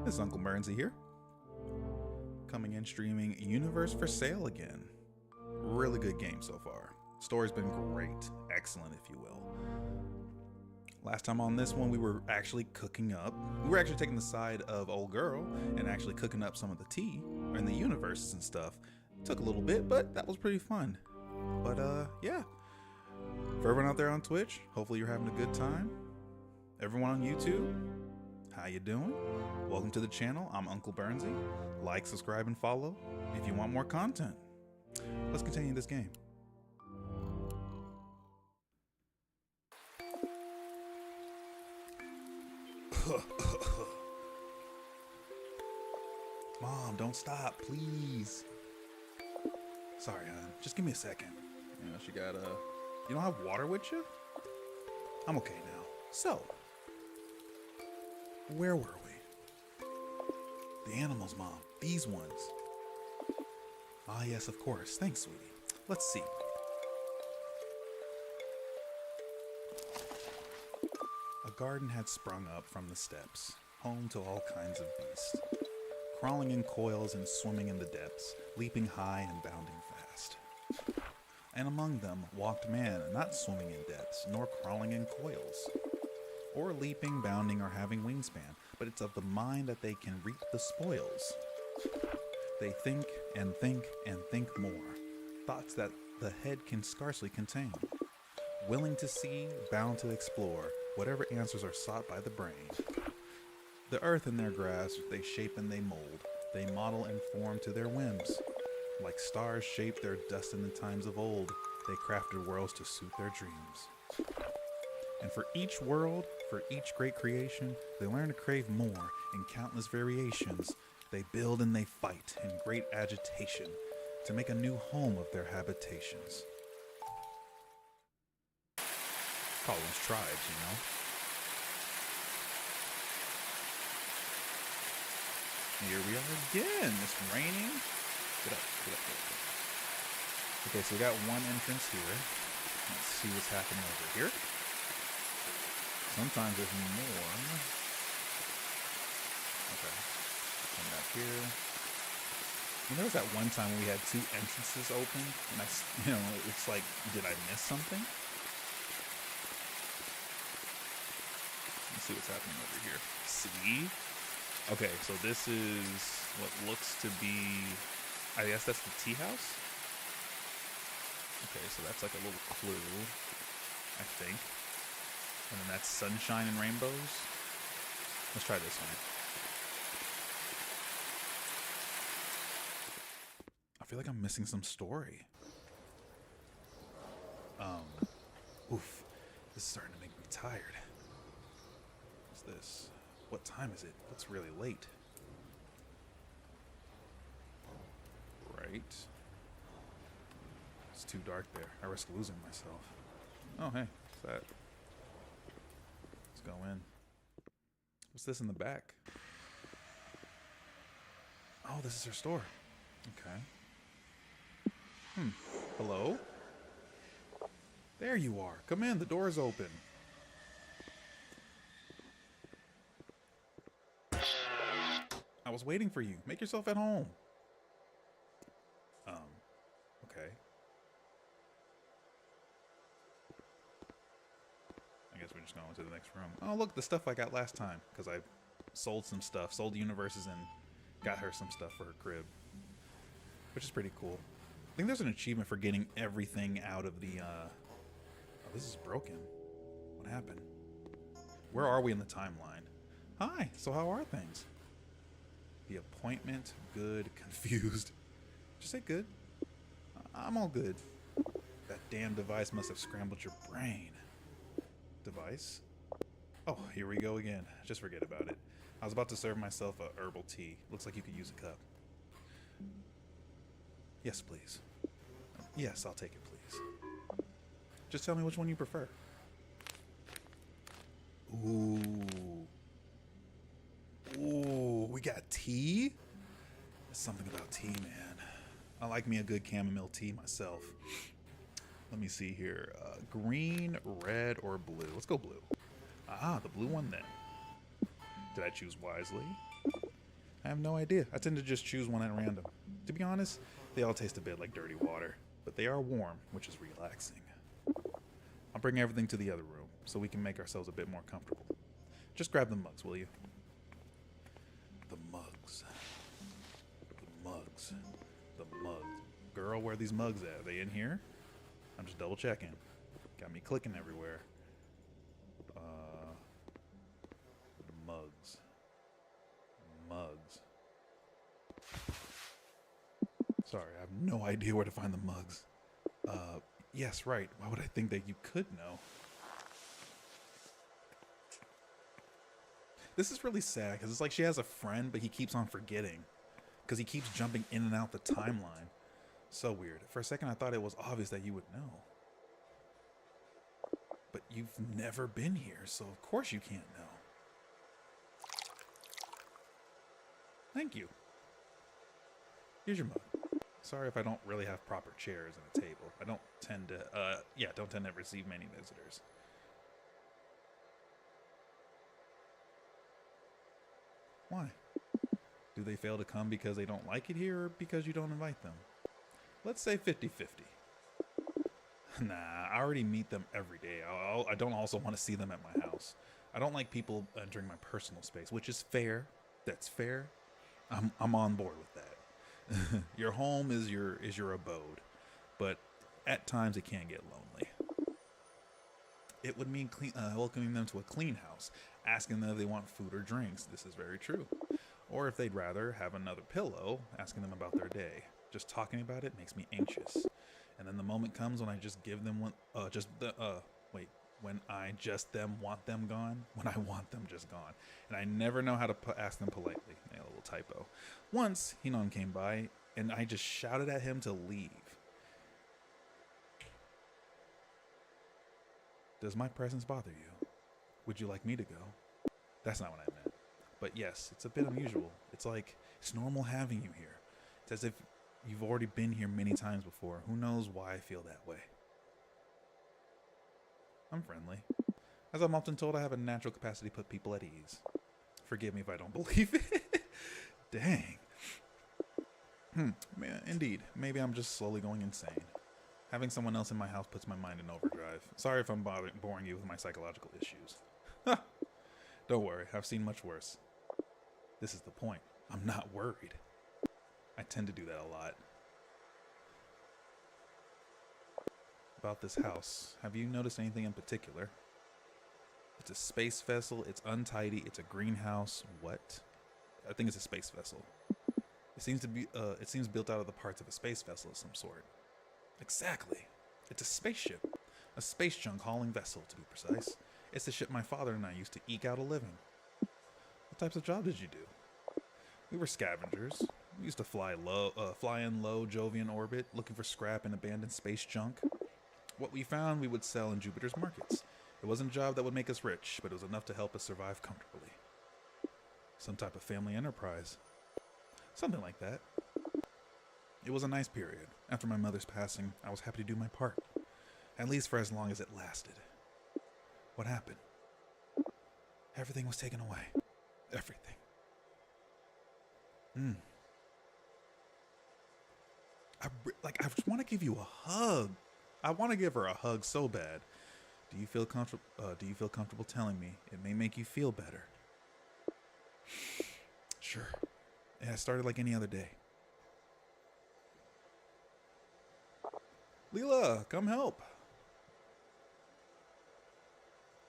This is Uncle Burnsy here. Coming in streaming Universe for Sale again. Really good game so far. Story's been great. Excellent, if you will. Last time on this one, we were actually cooking up. We were actually taking the side of old girl and actually cooking up some of the tea and the universes and stuff. Took a little bit, but that was pretty fun. But yeah. For everyone out there on Twitch, hopefully you're having a good time. Everyone on YouTube, how you doing? Welcome to the channel. I'm Uncle Burnsy. Like, subscribe, and follow if you want more content. Let's continue this game. Mom, don't stop, please. Sorry, hon. Just give me a second. You know, she got You don't have water with you? I'm okay now. So, where were we? The animals, Mom. These ones. Ah, yes, of course. Thanks, sweetie. Let's see. A garden had sprung up from the steps, home to all kinds of beasts, crawling in coils and swimming in the depths, leaping high and bounding fast. And among them walked man, not swimming in depths, nor crawling in coils, or leaping, bounding, or having wingspan, but it's of the mind that they can reap the spoils. They think and think and think more, thoughts that the head can scarcely contain. Willing to see, bound to explore, whatever answers are sought by the brain. The earth in their grasp, they shape and they mold, they model and form to their whims. Like stars shaped their dust in the times of old, they crafted worlds to suit their dreams. And for each world, for each great creation, they learn to crave more in countless variations. They build and they fight in great agitation to make a new home of their habitations. Call those tribes, you know. Here we are again. It's raining. Get up, get up, get up, get up. Okay, so we got one entrance here. Let's see what's happening over here. Sometimes there's more. Okay. Come back here. There was that one time when we had two entrances open, and it's like, did I miss something? Let's see what's happening over here. See? Okay, so this is what looks to be, I guess that's the tea house? Okay, so that's like a little clue, I think. And then that's sunshine and rainbows. Let's try this one. I feel like I'm missing some story. Oof. This is starting to make me tired. What's this? What time is it? It's really late. Right. It's too dark there. I risk losing myself. Oh, hey. What's that? Let's go in. What's this in the back? Oh, this is her store. Okay. Hello? There you are. Come in. The door's open. I was waiting for you. Make yourself at home. Okay. I guess we're just going to the next room. Oh, look, the stuff I got last time. Because I sold some stuff. Sold the universes and got her some stuff for her crib. Which is pretty cool. I think there's an achievement for getting everything out of the, Oh, this is broken. What happened? Where are we in the timeline? Hi, so how are things? The appointment, good, confused. Just say good. I'm all good. That damn device must have scrambled your brain. Device? Oh, here we go again. Just forget about it. I was about to serve myself a herbal tea. Looks like you could use a cup. Yes, please. Yes, I'll take it, please. Just tell me which one you prefer. Ooh. Ooh, we got tea? There's something about tea, man. I like me a good chamomile tea myself. Let me see here. Green, red, or blue? Let's go blue. Ah, the blue one then. Did I choose wisely? I have no idea. I tend to just choose one at random. To be honest, they all taste a bit like dirty water, but they are warm, which is relaxing. I'll bring everything to the other room so we can make ourselves a bit more comfortable. Just grab the mugs, will you? The mugs. The mugs. The mugs. Girl, where are these mugs at? Are they in here? I'm just double checking. Got me clicking everywhere. The mugs. Mugs. Sorry, I have no idea where to find the mugs. Yes, right. Why would I think that you could know? This is really sad because it's like she has a friend, but he keeps on forgetting because he keeps jumping in and out the timeline. So weird. For a second, I thought it was obvious that you would know. But you've never been here, so of course you can't know. Thank you. Here's your mug. Sorry if I don't really have proper chairs and a table. I don't tend to, don't tend to receive many visitors. Why? Do they fail to come because they don't like it here or because you don't invite them? Let's say 50-50. Nah, I already meet them every day. I don't also want to see them at my house. I don't like people entering my personal space, which is fair. That's fair. I'm on board with that. Your home is your abode, but at times it can get lonely. It would mean welcoming them to a clean house, asking them if they want food or drinks. This is very true. Or if they'd rather have another pillow, asking them about their day. Just talking about it makes me anxious. And then the moment comes when I just give them one, when I just want them gone, when I want them just gone. And I never know how to ask them politely. A little typo. Once, Hinon came by, and I just shouted at him to leave. Does my presence bother you? Would you like me to go? That's not what I meant. But yes, it's a bit unusual. It's like, it's normal having you here. It's as if you've already been here many times before. Who knows why I feel that way? I'm friendly. As I'm often told, I have a natural capacity to put people at ease. Forgive me if I don't believe it. Dang. Indeed. Maybe I'm just slowly going insane. Having someone else in my house puts my mind in overdrive. Sorry if I'm boring you with my psychological issues. Don't worry, I've seen much worse. This is the point. I'm not worried. I tend to do that a lot. About this house, have you noticed anything in particular? It's a space vessel, it's untidy, it's a greenhouse. What? I think it's a space vessel. It seems built out of the parts of a space vessel of some sort. Exactly. It's a spaceship. A space junk hauling vessel, to be precise. It's the ship my father and I used to eke out a living. What types of job did you do? We were scavengers. We used to fly in low Jovian orbit, looking for scrap and abandoned space junk. What we found, we would sell in Jupiter's markets. It wasn't a job that would make us rich, but it was enough to help us survive comfortably. Some type of family enterprise. Something like that. It was a nice period. After my mother's passing, I was happy to do my part. At least for as long as it lasted. What happened? Everything was taken away. Everything. I just want to give you a hug. I want to give her a hug so bad. Do you feel comfortable telling me? It may make you feel better. Sure. Yeah, it started like any other day. Leela, come help.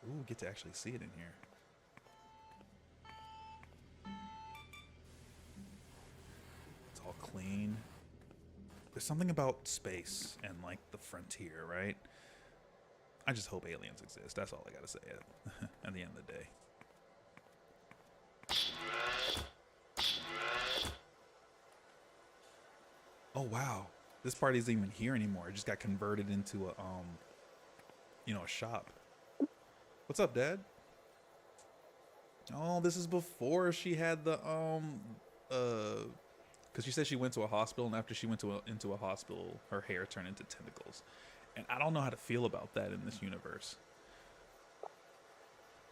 Ooh, get to actually see it in here. It's all clean. There's something about space and like the frontier, right? I just hope aliens exist. That's all I gotta say at the end of the day. Oh wow, this party isn't even here anymore. It just got converted into a shop. What's up, Dad? Oh, this is before she had the because she said she went to a hospital, and after she went into a hospital, her hair turned into tentacles. And I don't know how to feel about that in this universe.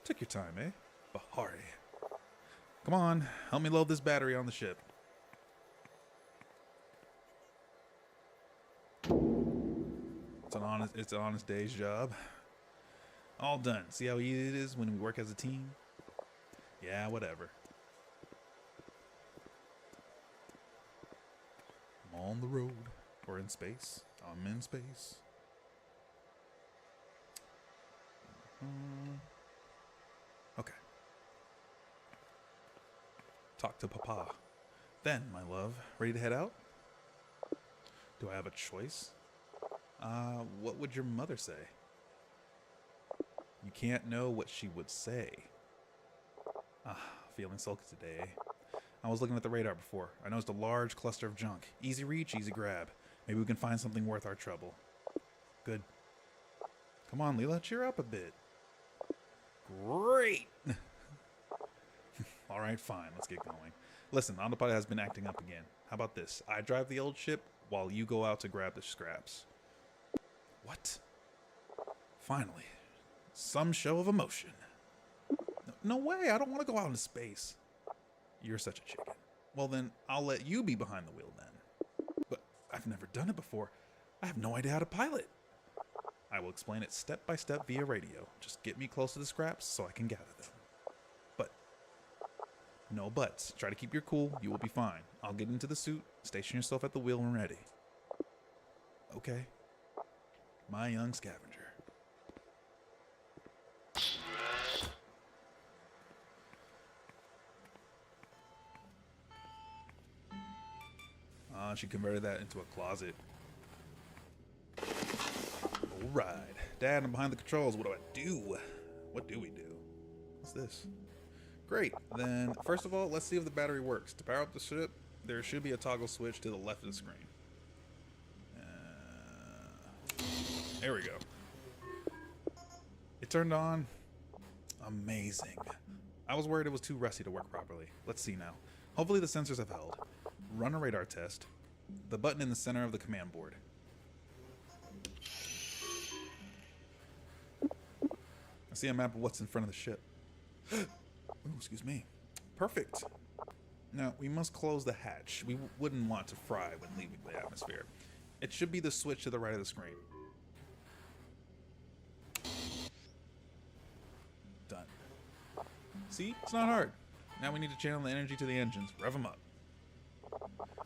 Took your time, eh? Bahari. Come on, help me load this battery on the ship. It's an honest day's job. All done. See how easy it is when we work as a team? Yeah, whatever. I'm on the road. Or in space. I'm in space. Okay. Talk to Papa. Then, my love, ready to head out? Do I have a choice? What would your mother say? You can't know what she would say. Feeling sulky today. I was looking at the radar before. I noticed a large cluster of junk. Easy reach, easy grab. Maybe we can find something worth our trouble. Good. Come on, Leela, cheer up a bit. Great! Alright, fine, let's get going. Listen, Autopilot has been acting up again. How about this? I drive the old ship while you go out to grab the scraps. What? Finally. Some show of emotion. No way, I don't want to go out into space. You're such a chicken. Well then, I'll let you be behind the wheel then. But I've never done it before. I have no idea how to pilot. I will explain it step by step via radio. Just get me close to the scraps so I can gather them. But, no buts. Try to keep your cool. You will be fine. I'll get into the suit. Station yourself at the wheel when ready. Okay. My young scavenger. She converted that into a closet. Alright. Dad, I'm behind the controls. What do I do? What do we do? What's this? Great. Then, first of all, let's see if the battery works. To power up the ship, there should be a toggle switch to the left of the screen. There we go. It turned on. Amazing. I was worried it was too rusty to work properly. Let's see now. Hopefully the sensors have held. Run a radar test. The button in the center of the command board. I see a map of what's in front of the ship. Oh, excuse me. Perfect. Now, we must close the hatch. We wouldn't want to fry when leaving the atmosphere. It should be the switch to the right of the screen. Done. See? It's not hard. Now we need to channel the energy to the engines. Rev them up.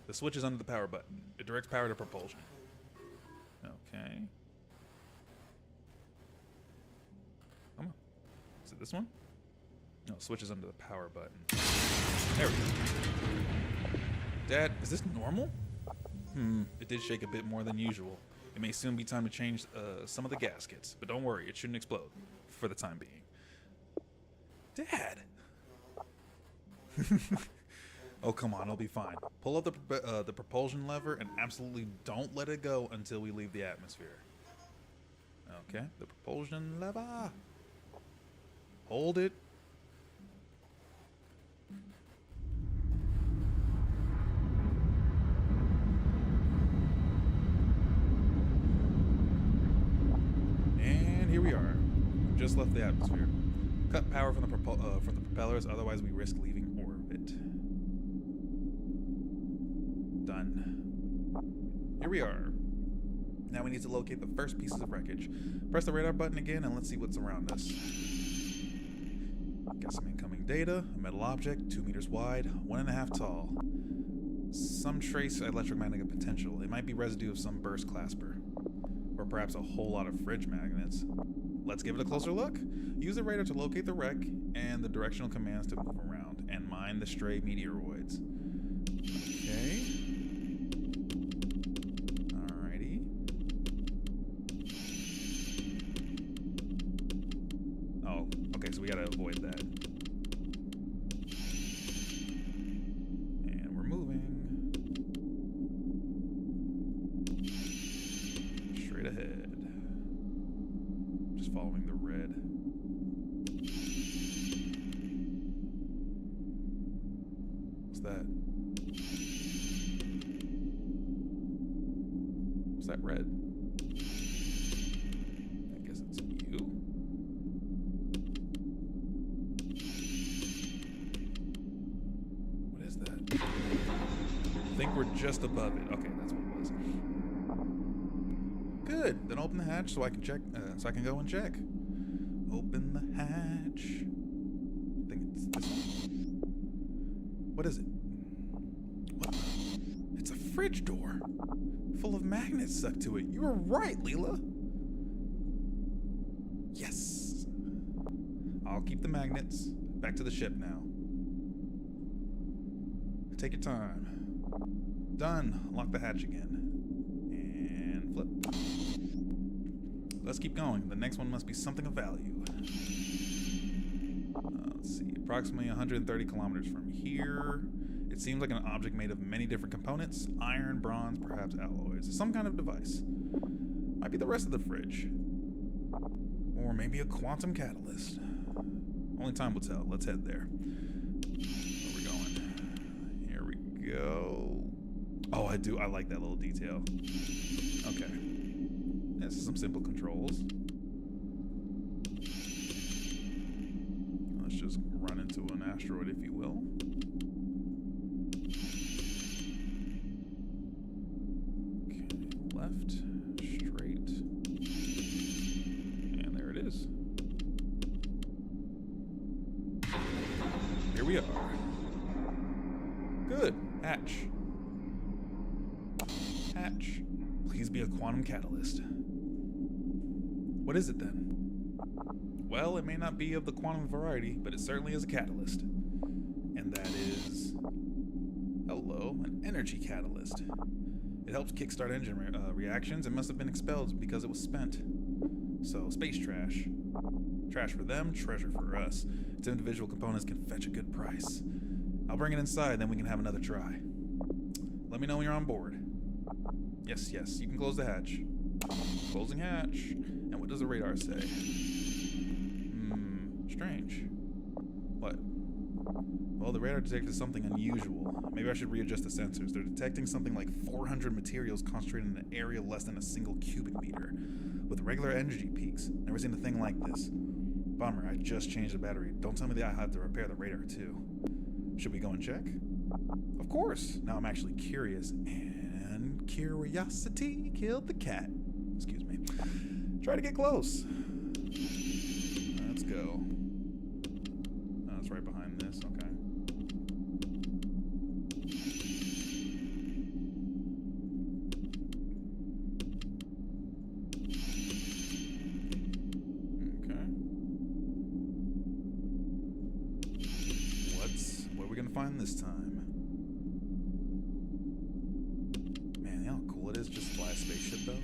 The switch is under the power button. It directs power to propulsion. Okay. Come on. Is it this one? No, switch is under the power button. There we go. Dad, is this normal? It did shake a bit more than usual. It may soon be time to change some of the gaskets, but don't worry, it shouldn't explode for the time being. Dad! Oh, come on, it'll be fine. Pull up the propulsion lever and absolutely don't let it go until we leave the atmosphere. Okay, the propulsion lever. Hold it. And here we are. We've just left the atmosphere. Cut power from the propellers, otherwise we risk leaving orbit. Done. Here we are. Now we need to locate the first pieces of wreckage. Press the radar button again and let's see what's around us. Got some incoming data. A metal object, 2 meters wide, 1.5 tall. Some trace electromagnetic potential. It might be residue of some burst clasper. Or perhaps a whole lot of fridge magnets. Let's give it a closer look. Use the radar to locate the wreck and the directional commands to move around and mine the stray meteoroids. Okay. Alrighty. Oh, okay, so we gotta avoid that. And we're moving. Straight ahead. Just following the red. What's that? What's that red? I guess it's you. think we're just above it. Okay, that's what it was. Good. Then open the hatch so I can check. So I can go and check. Open the hatch. I think it's this one. What is it? What? It's a fridge door, full of magnets stuck to it. You were right, Leela. Yes. I'll keep the magnets. Back to the ship now. Take your time. Done. Lock the hatch again. And flip. Let's keep going. The next one must be something of value. Let's see. Approximately 130 kilometers from here. It seems like an object made of many different components. Iron, bronze, perhaps alloys. Some kind of device. Might be the rest of the fridge. Or maybe a quantum catalyst. Only time will tell. Let's head there. Where are we going? Here we go. Oh, I like that little detail. Okay. This is some simple controls. Let's just run into an asteroid, if you will. Okay, left, straight. And there it is. Here we are. Good. Hatch. Hatch. Please be a quantum catalyst. What is it then? Well, it may not be of the quantum variety, but it certainly is a catalyst. And that is... hello, an energy catalyst. It helps kickstart engine reactions and must have been expelled because it was spent. So, space trash. Trash for them, treasure for us. Its individual components can fetch a good price. I'll bring it inside, then we can have another try. Let me know when you're on board. Yes, you can close the hatch. Closing hatch. And what does the radar say? Strange. What? Well, the radar detected something unusual. Maybe I should readjust the sensors. They're detecting something like 400 materials concentrated in an area less than a single cubic meter, with regular energy peaks. Never seen a thing like this. Bummer, I just changed the battery. Don't tell me that I have to repair the radar too. Should we go and check? Of course. Now I'm actually curious, and curiosity killed the cat. Excuse me. Try to get close. Let's go. Oh, it's right behind this. Okay. What are we gonna find this time? Man, you know how cool it is just to fly a spaceship though?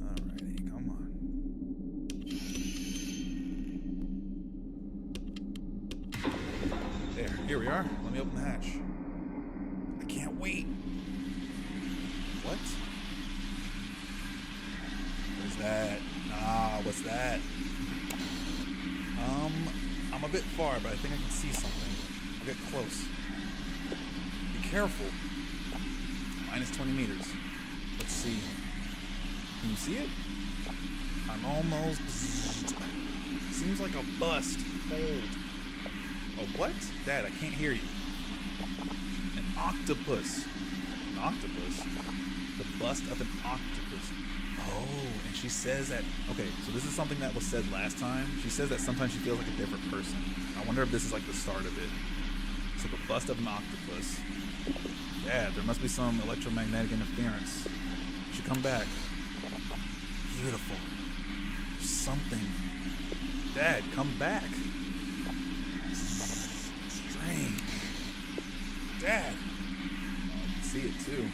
Alrighty, come on. There, here we are. Let me open the hatch. I can't wait. What? What is that? What's that? I'm a bit far, but I think I can see something. I'll get close. Be careful. Minus 20 meters. Let's see. Can you see it? I'm almost... Seems like a bust. Hold. Oh, what? Dad, I can't hear you. An octopus. An octopus? The bust of an octopus. Oh, and she says that... Okay, so this is something that was said last time. She says that sometimes she feels like a different person. I wonder if this is like the start of it. So the bust of an octopus. Yeah, there must be some electromagnetic interference. She should come back. Beautiful. There's something. Dad, come back. Strange. Dad. Oh, I can see it too.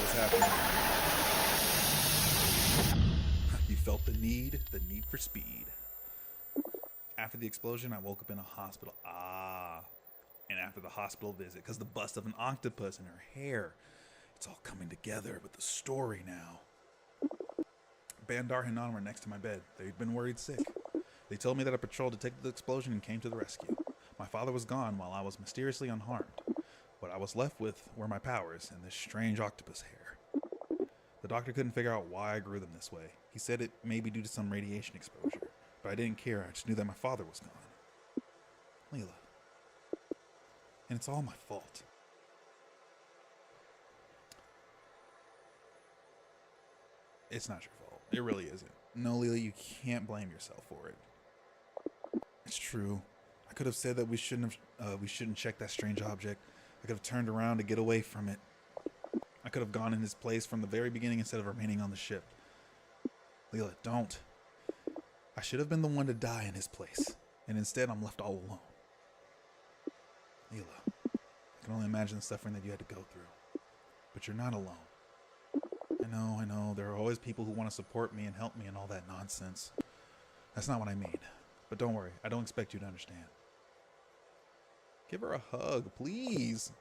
Happening. You felt the need for speed. After the explosion, I woke up in a hospital. And after the hospital visit, because the bust of an octopus in her hair. It's all coming together with the story now. Bandar and Nan were next to my bed. They'd been worried sick. They told me that a patrol detected the explosion and came to the rescue. My father was gone while I was mysteriously unharmed. What I was left with were my powers and this strange octopus hair. The doctor couldn't figure out why I grew them this way. He said it may be due to some radiation exposure, but but I didn't care. I just knew that my father was gone. Leela. And it's all my fault. It's not your fault. It really isn't. No, Leela, you can't blame yourself for it. It's true. I could have said that we shouldn't check that strange object. I could have turned around to get away from it. I could have gone in his place from the very beginning instead of remaining on the ship. Leela, don't. I should have been the one to die in his place, and instead I'm left all alone. Leela, I can only imagine the suffering that you had to go through. But you're not alone. I know. There are always people who want to support me and help me and all that nonsense. That's not what I mean. But don't worry, I don't expect you to understand. Give her a hug, please.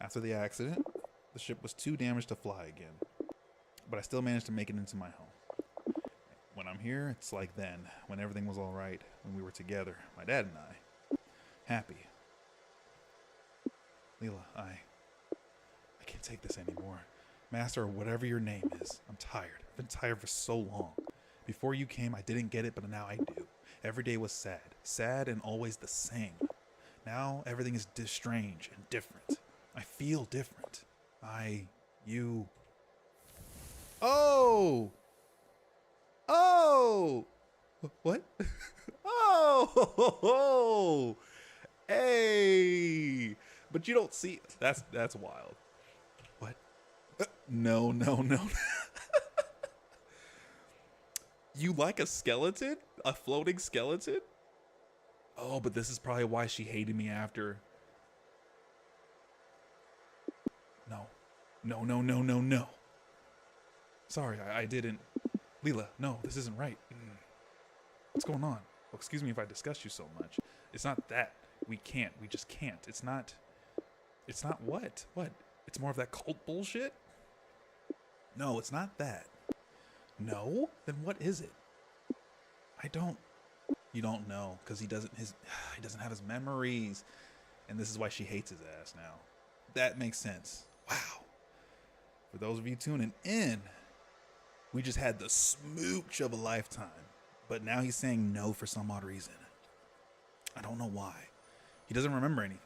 After the accident, the ship was too damaged to fly again. But I still managed to make it into my home. When I'm here, it's like then, when everything was all right, when we were together, my dad and I. Happy. Leela, I can't take this anymore. Master, or whatever your name is, I'm tired. I've been tired for so long. Before you came, I didn't get it, but now I do. Every day was sad. Sad and always the same. Now, everything is strange and different. I feel different. You... Oh! Oh! What? Oh! Hey! But you don't see... That's wild. What? No. You like a skeleton? A floating skeleton? Oh, but this is probably why she hated me after. No. Sorry, I didn't. Leela, no, this isn't right. What's going on? Well, excuse me if I disgust you so much. It's not that. We just can't. It's not what? What? It's more of that cult bullshit? No, it's not that. No? Then what is it? You don't know, because he doesn't have his memories. And this is why she hates his ass now. That makes sense. Wow. For those of you tuning in, we just had the smooch of a lifetime. But now he's saying no for some odd reason. I don't know why. He doesn't remember anything.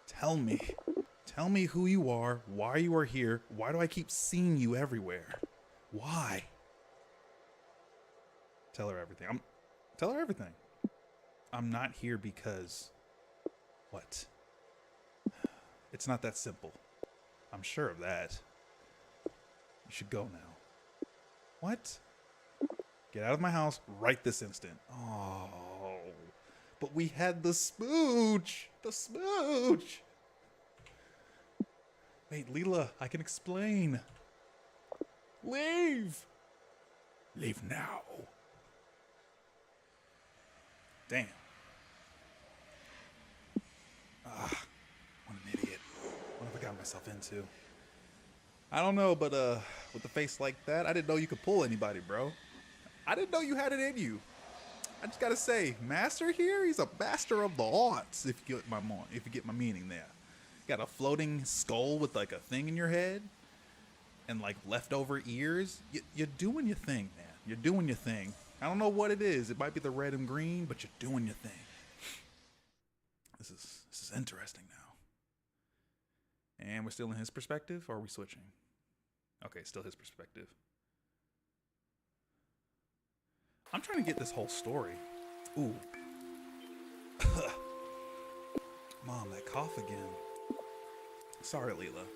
Tell me who you are, why you are here, why do I keep seeing you everywhere? Why? Tell her everything. Tell her everything. I'm not here because... What? It's not that simple. I'm sure of that. You should go now. What? Get out of my house right this instant. Oh, but we had the smooch. The smooch. Wait, Leela, I can explain. Leave. Leave now. Damn. What an idiot. What have I got myself into? I don't know, but with a face like that, I didn't know you could pull anybody, bro. I didn't know you had it in you. I just gotta say, Master here, he's a master of the arts, if you get my meaning there. Got a floating skull with like a thing in your head and like leftover ears. You're doing your thing, man. You're doing your thing. I don't know what it is. It might be the red and green, but you're doing your thing. This is interesting now. And we're still in his perspective, or are we switching? Okay, still his perspective. I'm trying to get this whole story. Ooh. Mom, that cough again. Sorry, Leela.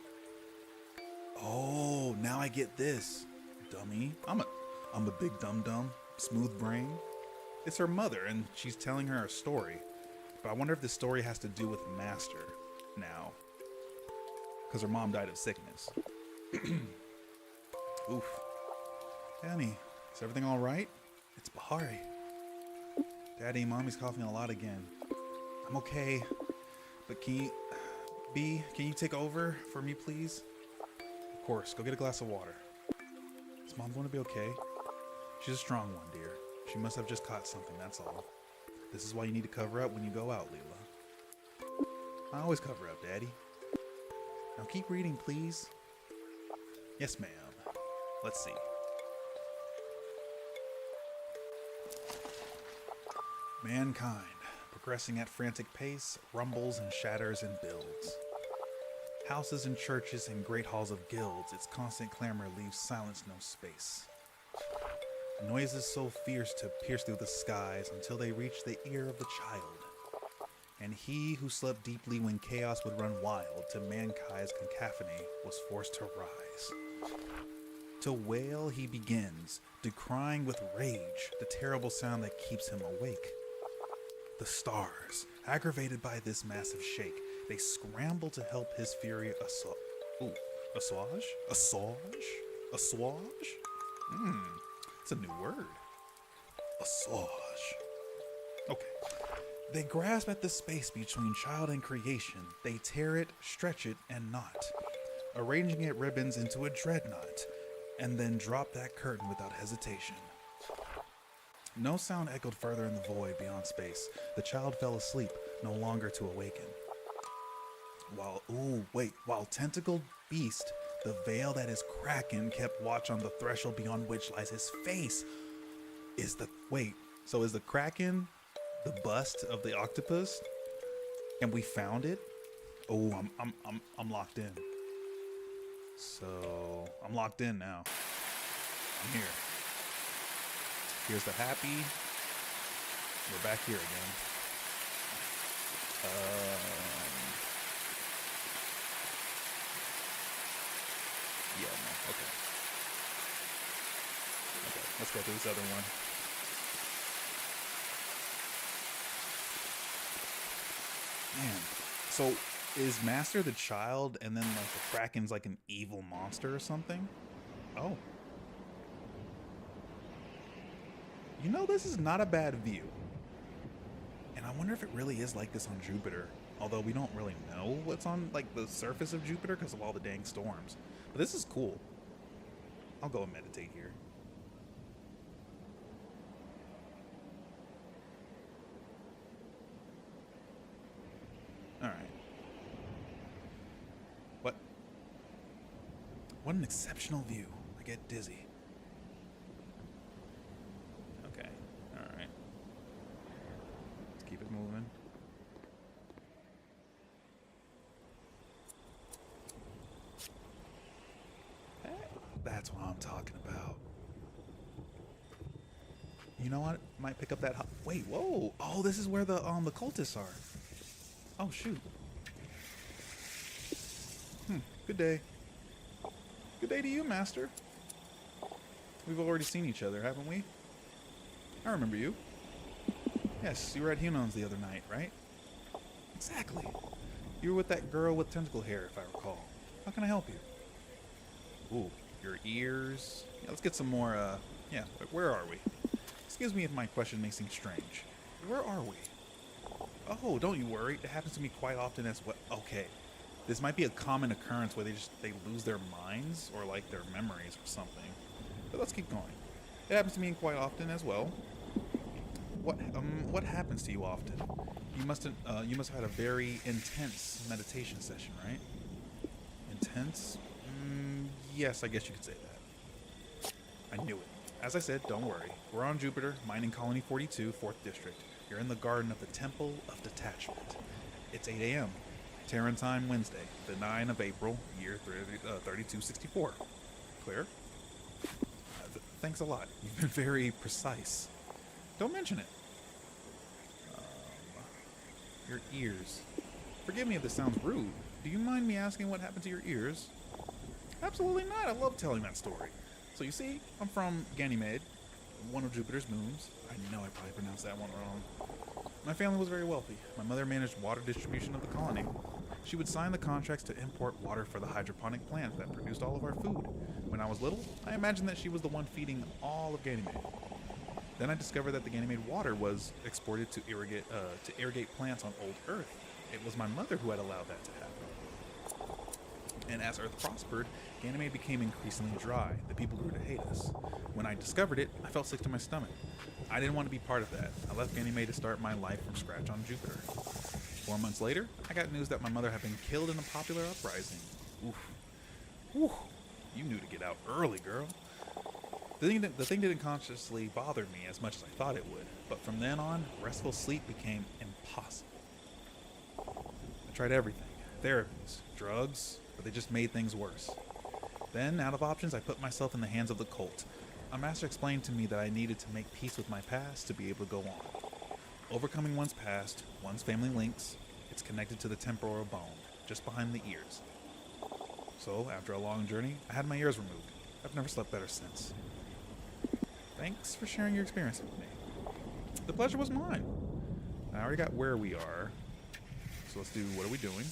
Oh, now I get this. Dummy. I'm a big dum-dum, smooth brain. It's her mother, and she's telling her a story. But I wonder if this story has to do with Master now. Because her mom died of sickness. Oof. Danny, is everything all right? It's Bahari. Daddy, Mommy's coughing a lot again. I'm okay. But can you take over for me, please? Of course, go get a glass of water. Is Mom going to be okay? She's a strong one, dear. She must have just caught something, that's all. This is why you need to cover up when you go out, Leela. I always cover up, Daddy. Now keep reading, please. Yes, ma'am. Let's see. Mankind, progressing at frantic pace, rumbles and shatters and builds. Houses and churches and great halls of guilds, its constant clamor leaves silence no space. Noises so fierce to pierce through the skies until they reach the ear of the child. And he who slept deeply when chaos would run wild to mankind's cacophony was forced to rise. To wail he begins, decrying with rage the terrible sound that keeps him awake. The stars, aggravated by this massive shake, they scramble to help his fury assuage? It's a new word. Assuage. Okay. They grasp at the space between child and creation. They tear it, stretch it, and knot, arranging it ribbons into a dreadnought, and then drop that curtain without hesitation. No sound echoed further in the void beyond space. The child fell asleep, no longer to awaken. While tentacled beast, the veil that is Kraken kept watch on the threshold beyond which lies his face. Is the Kraken the bust of the octopus? And we found it? Oh, I'm locked in. So, I'm locked in now. I'm here. Here's the happy. We're back here again. Yeah, no, okay. Okay, let's go through this other one. Man, so is Master the child and then like the Kraken's like an evil monster or something? Oh. You know, this is not a bad view. And I wonder if it really is like this on Jupiter. Although we don't really know what's on like the surface of Jupiter because of all the dang storms. But this is cool. I'll go and meditate here. Alright. What an exceptional view. I get dizzy. Okay. Alright. Let's keep it moving. That's what I'm talking about. You know what? Might pick up that. Wait, whoa! Oh, this is where the cultists are. Oh shoot. Good day. Good day to you, Master. We've already seen each other, haven't we? I remember you. Yes, you were at Hunon's the other night, right? Exactly. You were with that girl with tentacle hair, if I recall. How can I help you? Ooh. Your ears. Yeah, let's get some more, where are we? Excuse me if my question may seem strange. Where are we? Oh, don't you worry. It happens to me quite often as well. Okay. This might be a common occurrence where they lose their minds or like their memories or something. But let's keep going. It happens to me quite often as well. What happens to you often? You must have had a very intense meditation session, right? Intense? Yes, I guess you could say that. I knew it. As I said, don't worry. We're on Jupiter, mining colony 42, 4th district. You're in the garden of the Temple of Detachment. It's 8 a.m. Terran time Wednesday, the 9th of April, year 3264. Clear? Thanks a lot. You've been very precise. Don't mention it. Your ears. Forgive me if this sounds rude. Do you mind me asking what happened to your ears? Absolutely not. I love telling that story. So you see, I'm from Ganymede, one of Jupiter's moons. I know I probably pronounced that one wrong. My family was very wealthy. My mother managed water distribution of the colony. She would sign the contracts to import water for the hydroponic plants that produced all of our food. When I was little, I imagined that she was the one feeding all of Ganymede. Then I discovered that the Ganymede water was exported to irrigate plants on old Earth. It was my mother who had allowed that to happen. And as Earth prospered, Ganymede became increasingly dry. The people grew to hate us. When I discovered it, I felt sick to my stomach. I didn't want to be part of that. I left Ganymede to start my life from scratch on Jupiter. 4 months later, I got news that my mother had been killed in a popular uprising. Oof. Whew. You knew to get out early, girl. The thing didn't consciously bother me as much as I thought it would, but from then on, restful sleep became impossible. I tried everything, therapies, drugs, but they just made things worse. Then, out of options, I put myself in the hands of the cult. A master explained to me that I needed to make peace with my past to be able to go on. Overcoming one's past, one's family links, it's connected to the temporal bone, just behind the ears. So, after a long journey, I had my ears removed. I've never slept better since. Thanks for sharing your experience with me. The pleasure was mine. I already got where we are. So let's do, what are we doing?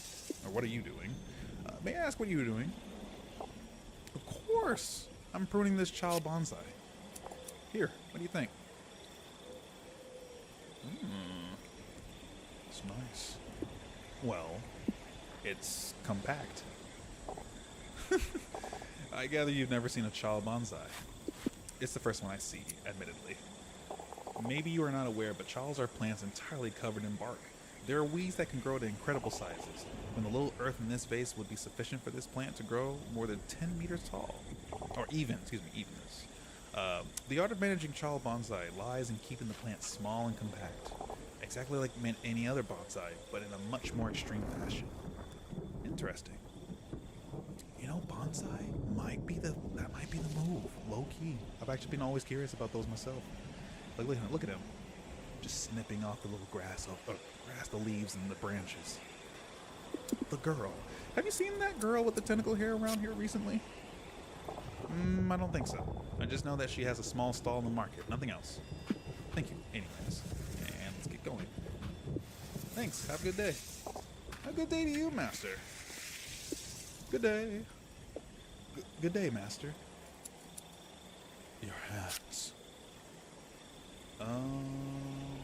Or what are you doing? May I ask what you were doing? Of course! I'm pruning this child bonsai. Here, what do you think? It's nice. Well, it's compact. I gather you've never seen a child bonsai. It's the first one I see, admittedly. Maybe you are not aware, but chals are plants entirely covered in bark. There are weeds that can grow to incredible sizes, when the little earth in this vase would be sufficient for this plant to grow more than 10 meters tall. Or evenness. The art of managing chal bonsai lies in keeping the plant small and compact, exactly like any other bonsai, but in a much more extreme fashion. Interesting. You know, bonsai might be the move, low key. I've actually been always curious about those myself. Like, look at him, just snipping off the little the leaves and the branches. The girl. Have you seen that girl with the tentacle hair around here recently? I don't think so. I just know that she has a small stall in the market. Nothing else. Thank you. Anyways, and let's get going. Thanks. Have a good day. A good day to you, Master. Good day. Good day, Master. Your hands.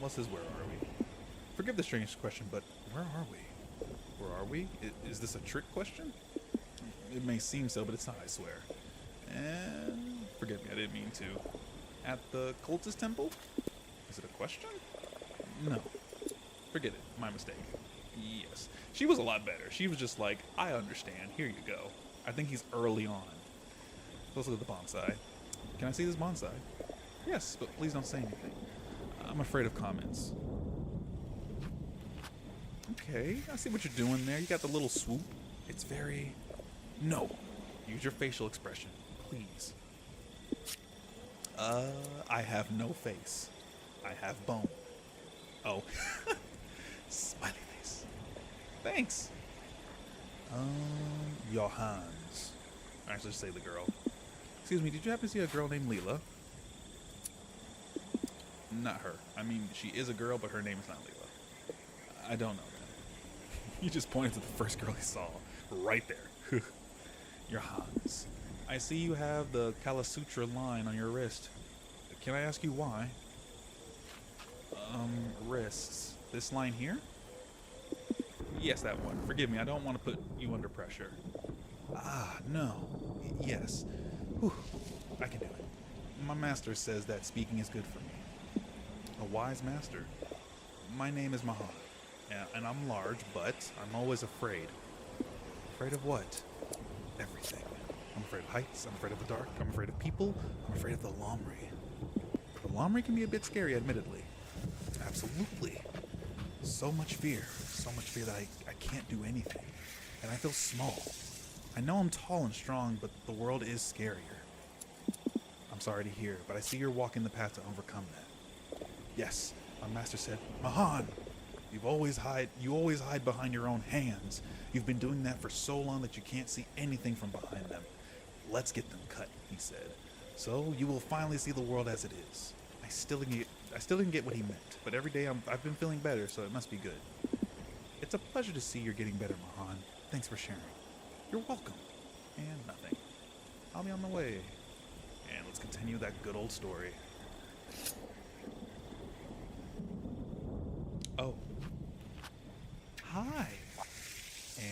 What's this? Where are we? Forgive the strange question, but where are we? Where are we? Is this a trick question? It may seem so, but it's not, I swear. And forgive me, I didn't mean to. At the cultist temple? Is it a question? No. Forget it. My mistake. Yes. She was a lot better. She was just like, I understand. Here you go. I think he's early on. Let's look at the bonsai. Can I see this bonsai? Yes, but please don't say anything. I'm afraid of comments. Okay, I see what you're doing there. You got the little swoop. It's very... No. Use your facial expression, please. I have no face. I have bone. Oh. Smiley face. Thanks. Your hands. Actually, just say the girl. Excuse me, did you happen to see a girl named Leela? Not her. I mean, she is a girl, but her name is not Leela. I don't know that. He just pointed to the first girl he saw. Right there. Your hands. I see you have the Kala Sutra line on your wrist. Can I ask you why? Wrists. This line here? Yes, that one. Forgive me, I don't want to put you under pressure. Ah, no. Yes. Whew. I can do it. My master says that speaking is good for me. A wise master. My name is Mahan, and I'm large, but I'm always afraid. Afraid of what? Everything. I'm afraid of heights, I'm afraid of the dark, I'm afraid of people, I'm afraid of the Lamri. The Lamri can be a bit scary, admittedly. Absolutely. So much fear that I can't do anything, and I feel small. I know I'm tall and strong, but the world is scarier. I'm sorry to hear, but I see you're walking the path to overcome that. Yes, my master said, Mahan, you always hide behind your own hands. You've been doing that for so long that you can't see anything from behind them. Let's get them cut, he said. So you will finally see the world as it is. I still didn't get what he meant, but every day I've been feeling better, so it must be good. It's a pleasure to see you're getting better, Mahan. Thanks for sharing. You're welcome. And nothing. I'll be on the way. And let's continue that good old story. Oh. Hi.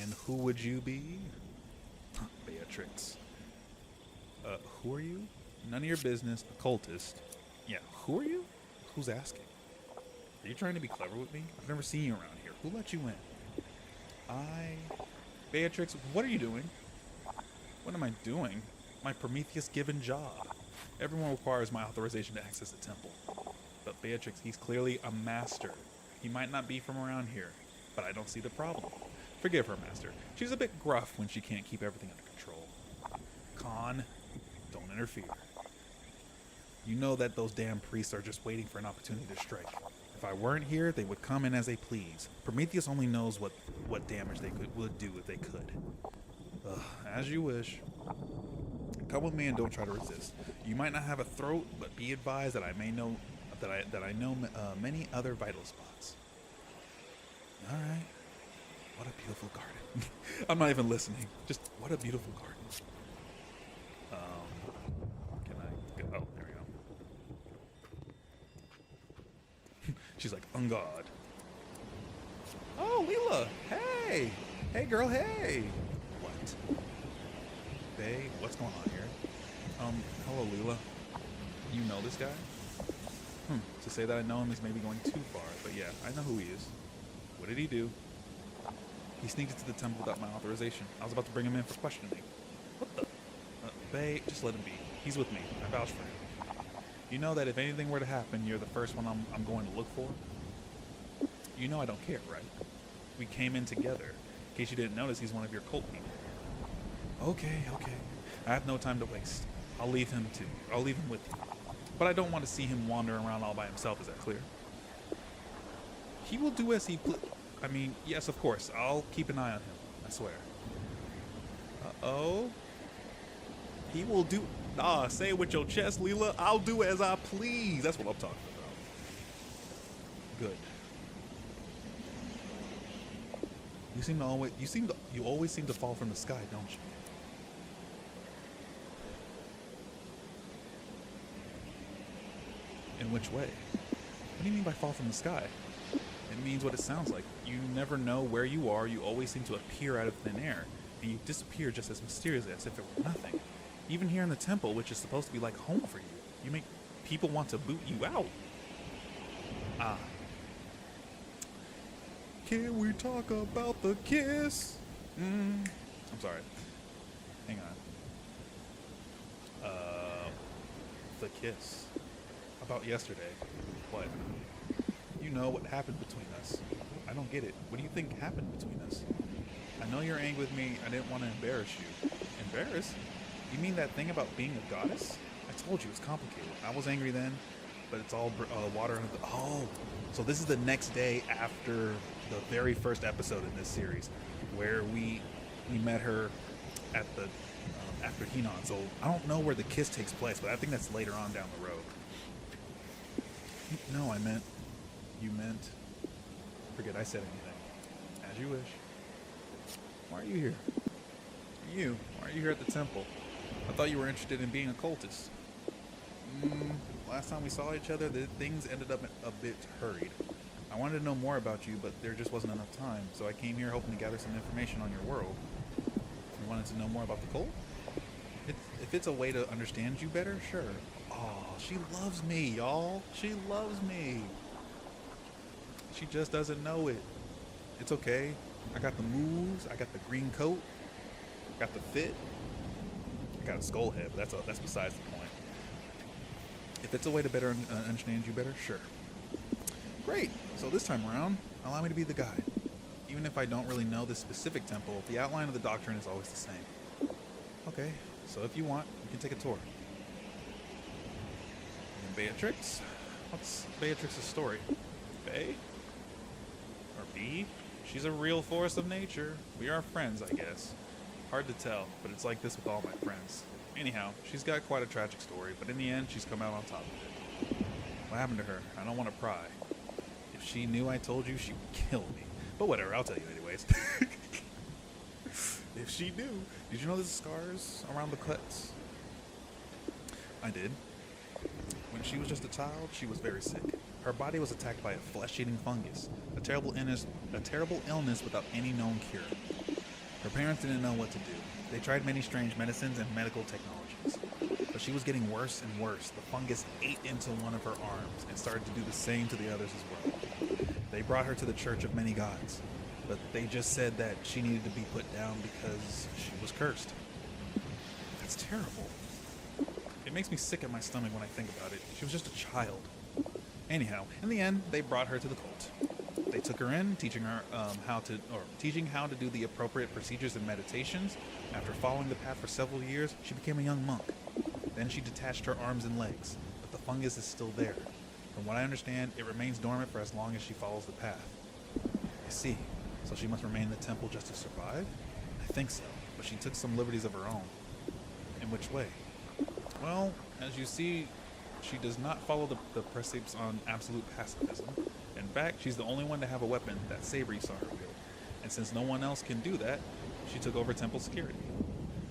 And who would you be? Beatrix. Who are you? None of your business. Occultist. Yeah, who are you? Who's asking? Are you trying to be clever with me? I've never seen you around here. Who let you in? Beatrix, what are you doing? What am I doing? My Prometheus given job. Everyone requires my authorization to access the temple. But Beatrix, he's clearly a master. He might not be from around here, but I don't see the problem. Forgive her, Master. She's a bit gruff when she can't keep everything under control. Khan, don't interfere. You know that those damn priests are just waiting for an opportunity to strike. If I weren't here, they would come in as they please. Prometheus only knows what damage they would do if they could. As you wish. Come with me and don't try to resist. You might not have a throat, but be advised that I know many other vital spots. All right. What a beautiful garden. I'm not even listening. Just what a beautiful garden. Can I go? Oh, there we go. She's like, on God. Oh, Leela. Hey. Hey, girl. Hey. What? Bae, what's going on here? Hello, Leela. You know this guy? To say that I know him is maybe going too far, but yeah, I know who he is. What did he do? He sneaked into the temple without my authorization. I was about to bring him in for questioning. What the? Bae, just let him be. He's with me. I vouch for him. You know that if anything were to happen, you're the first one I'm going to look for? You know I don't care, right? We came in together. In case you didn't notice, he's one of your cult people. Okay. I have no time to waste. I'll leave him with you. But I don't want to see him wander around all by himself, is that clear? He will do as he I mean, yes, of course. I'll keep an eye on him, I swear. Uh-oh. He will do... say it with your chest, Leela. I'll do as I please. That's what I'm talking about. Good. You always seem to fall from the sky, don't you? In which way? What do you mean by fall from the sky? It means what it sounds like. You never know where you are. You always seem to appear out of thin air, and you disappear just as mysteriously as if it were nothing. Even here in the temple, which is supposed to be like home for you, you make people want to boot you out. Can we talk about the kiss? I'm sorry. Hang on. The kiss. About yesterday. What? You know what happened between us. I don't get it. What do you think happened between us? I know you're angry with me. I didn't want to embarrass you. Embarrass? You mean that thing about being a goddess? I told you it's complicated. I was angry then, but it's all water under the... Oh, so this is the next day after the very first episode in this series, where we met her at the after Hinon. So I don't know where the kiss takes place, but I think that's later on down the road. No, you meant, forget I said anything. As you wish. Why are you here? Why are you here at the temple? I thought you were interested in being a cultist. Last time we saw each other, things ended up a bit hurried. I wanted to know more about you, but there just wasn't enough time, so I came here hoping to gather some information on your world. You wanted to know more about the cult? If it's a way to understand you better, sure. Oh, she loves me, y'all. She loves me. She just doesn't know it. It's okay. I got the moves. I got the green coat. Got the fit. I got a skull head, but that's besides the point. If it's a way to better understand you better, sure. Great. So this time around, allow me to be the guide. Even if I don't really know this specific temple, the outline of the doctrine is always the same. Okay. So if you want, you can take a tour. And Beatrix? What's Beatrix's story? Bae? Or B? She's a real force of nature. We are friends, I guess. Hard to tell, but it's like this with all my friends. Anyhow, she's got quite a tragic story, but in the end, she's come out on top of it. What happened to her? I don't want to pry. If she knew I told you, she would kill me. But whatever, I'll tell you anyways. If she knew. Did you know there's scars around the cuts? I did. When she was just a child, she was very sick. Her body was attacked by a flesh-eating fungus, a terrible illness without any known cure. Her parents didn't know what to do. They tried many strange medicines and medical technologies, but she was getting worse and worse. The fungus ate into one of her arms and started to do the same to the others as well. They brought her to the Church of Many Gods, but they just said that she needed to be put down because she was cursed. That's terrible. It makes me sick at my stomach when I think about it. She was just a child. Anyhow, in the end, they brought her to the cult. They took her in, teaching how to do the appropriate procedures and meditations. After following the path for several years, she became a young monk. Then she detached her arms and legs, but the fungus is still there. From what I understand, it remains dormant for as long as she follows the path. I see. So she must remain in the temple just to survive? I think so, but she took some liberties of her own. In which way? Well, as you see, she does not follow the precepts on absolute pacifism. In fact, she's the only one to have a weapon that Sabri saw her with. And since no one else can do that, she took over temple security.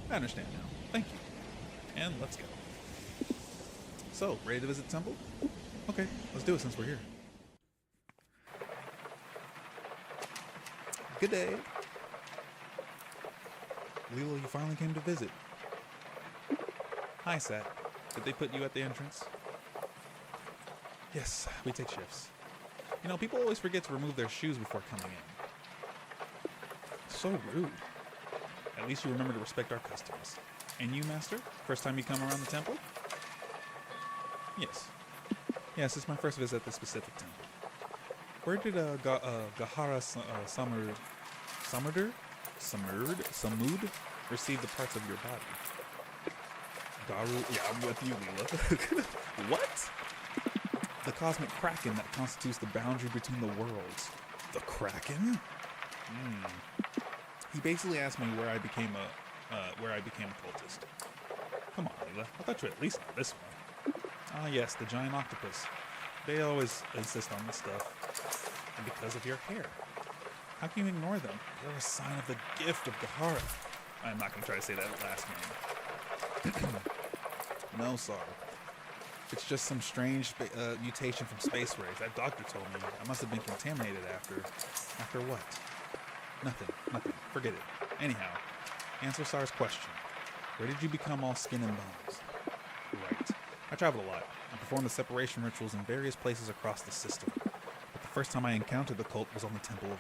I understand now. Thank you. And let's go. So, ready to visit the temple? Okay, let's do it since we're here. Good day. Leela, you finally came to visit. Hi, Sat. Did they put you at the entrance? Yes, we take shifts. You know, people always forget to remove their shoes before coming in. So rude. At least you remember to respect our customs. And you, Master? First time you come around the temple? Yes. Yes, it's my first visit at this specific temple. Where did Gahara Samud receive the parts of your body? Garu, yeah, I'm with you, Leela. What? The cosmic kraken that constitutes the boundary between the worlds. The kraken? He basically asked me where I became a cultist. Come on, Leela. I thought you at least know this one. Ah, yes, the giant octopus. They always insist on this stuff. And because of your hair. How can you ignore them? They're a sign of the gift of Gahara. I'm not going to try to say that last name. No, sorry. It's just some strange mutation from space rays. That doctor told me. I must have been contaminated after... After what? Nothing. Forget it. Anyhow, answer Sar's question. Where did you become all skin and bones? Right. I traveled a lot. I performed the separation rituals in various places across the system. But the first time I encountered the cult was on the temple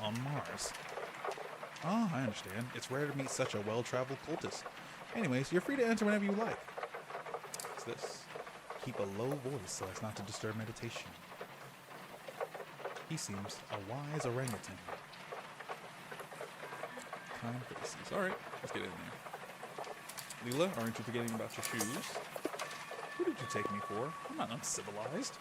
on Mars. Oh, I understand. It's rare to meet such a well-traveled cultist. Anyways, you're free to enter whenever you like. What's this? Keep a low voice so as not to disturb meditation. He seems a wise orangutan. Calm faces. Alright, let's get in there. Leela, aren't you forgetting about your shoes? Who did you take me for? I'm not uncivilized.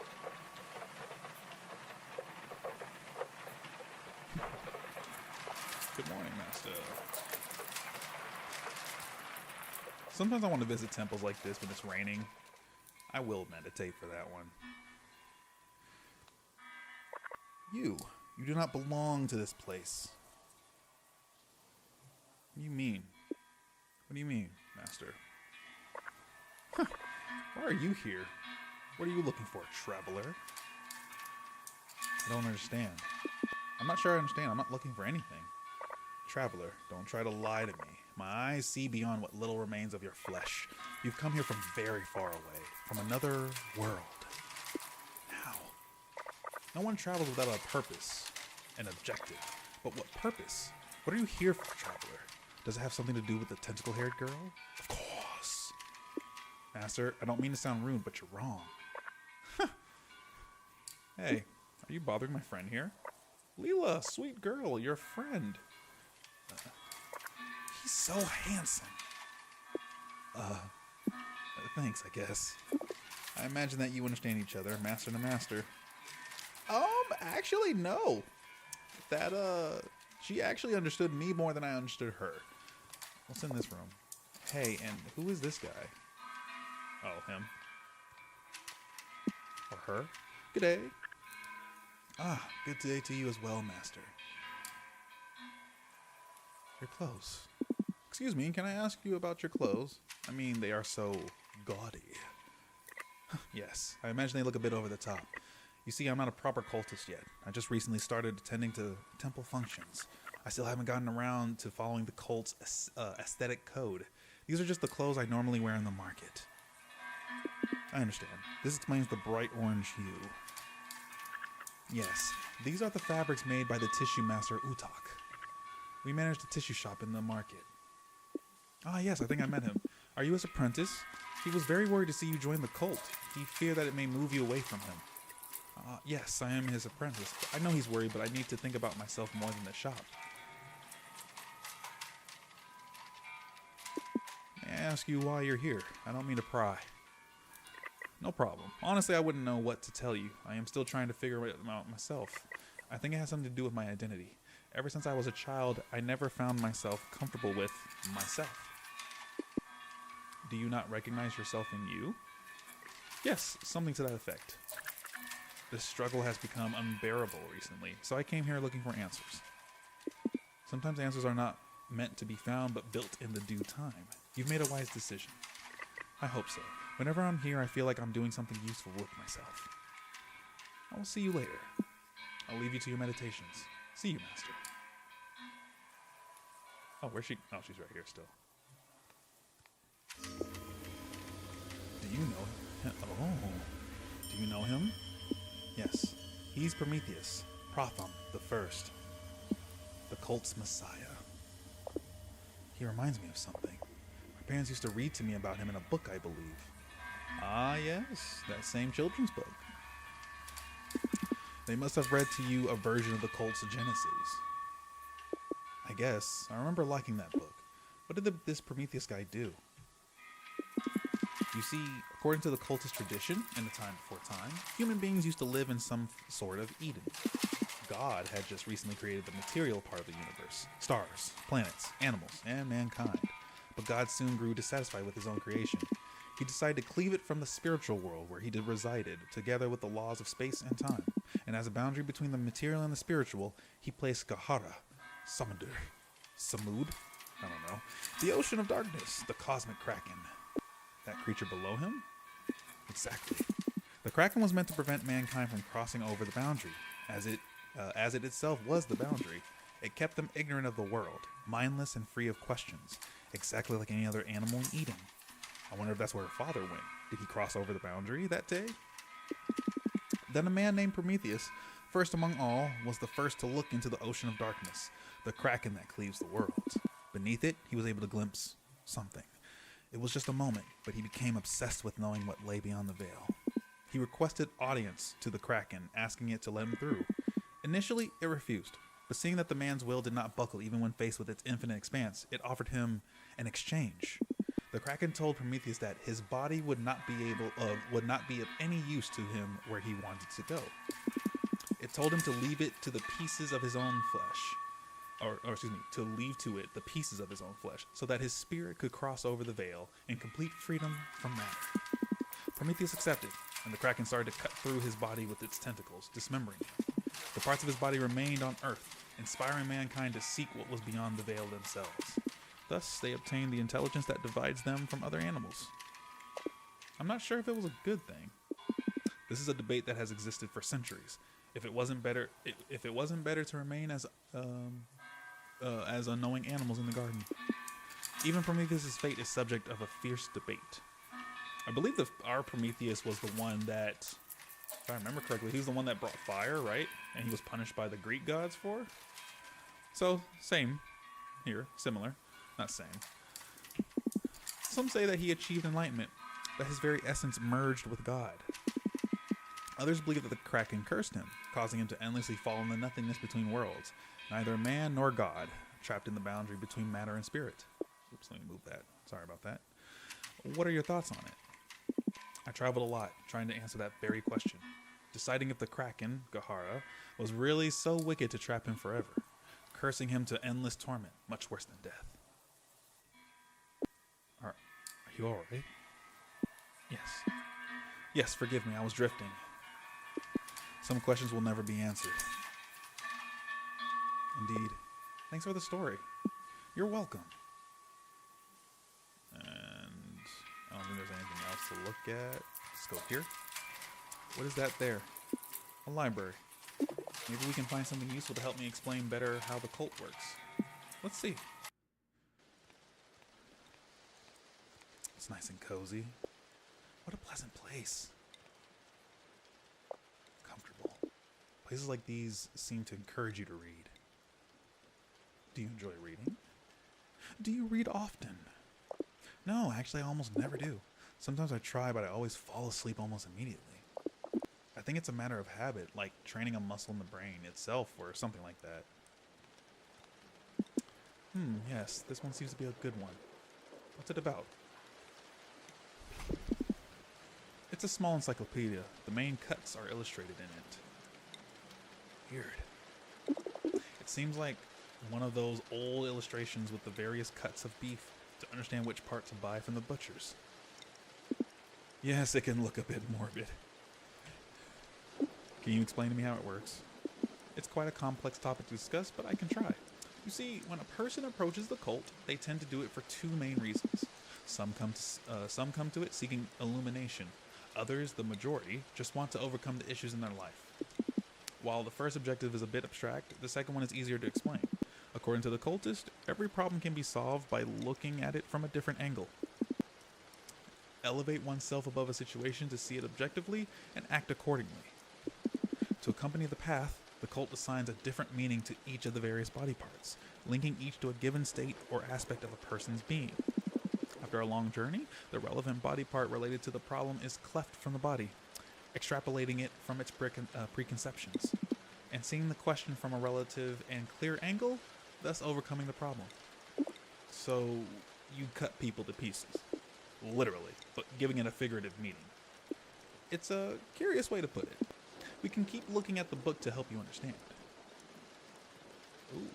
Good morning, Master. Sometimes I want to visit temples like this when it's raining. I will meditate for that one. You do not belong to this place. What do you mean? What do you mean, Master? Huh. Why are you here? What are you looking for, traveler? I don't understand. I'm not sure I understand. I'm not looking for anything. Traveler, don't try to lie to me. My eyes see beyond what little remains of your flesh. You've come here from very far away, from another world. How? No one travels without a purpose, an objective. But what purpose? What are you here for, traveler? Does it have something to do with the tentacle-haired girl? Of course. Master, I don't mean to sound rude, but you're wrong. Hey, are you bothering my friend here? Leela, sweet girl, your friend. He's so handsome. Thanks, I guess. I imagine that you understand each other, master to master. Actually, no. She actually understood me more than I understood her. What's in this room? Hey, and who is this guy? Oh, him. Or her? Good day. Ah, good day to you as well, master. Your clothes. Excuse me, can I ask you about your clothes? I mean, they are so gaudy. Yes, I imagine they look a bit over the top. You see, I'm not a proper cultist yet. I just recently started attending to temple functions. I still haven't gotten around to following the cult's aesthetic code. These are just the clothes I normally wear in the market. I understand. This explains the bright orange hue. Yes, these are the fabrics made by the tissue master Utak. We managed a tissue shop in the market. Ah, yes, I think I met him. Are you his apprentice? He was very worried to see you join the cult. He feared that it may move you away from him. Yes, I am his apprentice. I know he's worried, but I need to think about myself more than the shop. May I ask you why you're here? I don't mean to pry. No problem. Honestly, I wouldn't know what to tell you. I am still trying to figure it out myself. I think it has something to do with my identity. Ever since I was a child, I never found myself comfortable with myself. Do you not recognize yourself in you? Yes, something to that effect. This struggle has become unbearable recently, so I came here looking for answers. Sometimes answers are not meant to be found, but built in the due time. You've made a wise decision. I hope so. Whenever I'm here, I feel like I'm doing something useful with myself. I will see you later. I'll leave you to your meditations. See you, Master. Oh, where's she? Oh, she's right here still. Do you know him? Oh. Do you know him? Yes. He's Prometheus, Prothom the First, the cult's messiah. He reminds me of something. My parents used to read to me about him in a book, I believe. Ah, yes, that same children's book. They must have read to you a version of the cult's genesis. I guess. I remember liking that book. What did this Prometheus guy do? You see, according to the cultist tradition, in the time before time, human beings used to live in some sort of Eden. God had just recently created the material part of the universe, stars, planets, animals, and mankind. But God soon grew dissatisfied with his own creation. He decided to cleave it from the spiritual world where he resided, together with the laws of space and time. And as a boundary between the material and the spiritual, he placed Gahara, Samud, I don't know, the ocean of darkness, the cosmic kraken. That creature below him? Exactly. The kraken was meant to prevent mankind from crossing over the boundary, as it itself was the boundary. It kept them ignorant of the world, mindless and free of questions, exactly like any other animal in Eden. I wonder if that's where her father went. Did he cross over the boundary that day? Then a man named Prometheus, first among all, was the first to look into the ocean of darkness, the kraken that cleaves the world. Beneath it, he was able to glimpse something. It was just a moment, but he became obsessed with knowing what lay beyond the veil. He requested audience to the kraken, asking it to let him through. Initially, it refused, but seeing that the man's will did not buckle even when faced with its infinite expanse, it offered him an exchange. The kraken told Prometheus that his body would not be of any use to him where he wanted to go. It told him to leave it to the pieces of his own flesh, to leave to it the pieces of his own flesh, so that his spirit could cross over the veil in complete freedom from matter. Prometheus accepted, and the kraken started to cut through his body with its tentacles, dismembering him. The parts of his body remained on Earth, inspiring mankind to seek what was beyond the veil themselves. Thus, they obtained the intelligence that divides them from other animals. I'm not sure if it was a good thing. This is a debate that has existed for centuries. If it wasn't better to remain as unknowing animals in the garden. Even Prometheus' fate is subject of a fierce debate. I believe our Prometheus was the one that, if I remember correctly, he was the one that brought fire, right? And he was punished by the Greek gods for. So, same here, similar, not same. Some say that he achieved enlightenment, that his very essence merged with God. Others believe that the kraken cursed him, causing him to endlessly fall in the nothingness between worlds, neither man nor God, trapped in the boundary between matter and spirit. Oops, let me move that. Sorry about that. What are your thoughts on it? I traveled a lot, trying to answer that very question, deciding if the kraken, Gahara, was really so wicked to trap him forever, cursing him to endless torment, much worse than death. Are you alright? Yes. Yes, forgive me, I was drifting. Some questions will never be answered. Indeed. Thanks for the story. You're welcome. And I don't think there's anything else to look at. Let's go here. What is that there? A library. Maybe we can find something useful to help me explain better how the cult works. Let's see. It's nice and cozy. What a pleasant place. Comfortable. Places like these seem to encourage you to read. Do you enjoy reading? Do you read often? No, actually, I almost never do. Sometimes I try, but I always fall asleep almost immediately. I think it's a matter of habit, like training a muscle in the brain itself or something like that. Yes, this one seems to be a good one. What's it about? It's a small encyclopedia. The main cuts are illustrated in it. Weird. It seems like one of those old illustrations with the various cuts of beef to understand which part to buy from the butchers. Yes, it can look a bit morbid. Can you explain to me how it works? It's quite a complex topic to discuss, but I can try. You see, when a person approaches the cult, they tend to do it for two main reasons. Some come to it seeking illumination. Others, the majority, just want to overcome the issues in their life. While the first objective is a bit abstract, the second one is easier to explain. According to the cultist, every problem can be solved by looking at it from a different angle. Elevate oneself above a situation to see it objectively and act accordingly. To accompany the path, the cult assigns a different meaning to each of the various body parts, linking each to a given state or aspect of a person's being. After a long journey, the relevant body part related to the problem is cleft from the body, extrapolating it from its preconceptions, and seeing the question from a relative and clear angle, thus overcoming the problem. So, you cut people to pieces. Literally, but giving it a figurative meaning. It's a curious way to put it. We can keep looking at the book to help you understand. Ooh.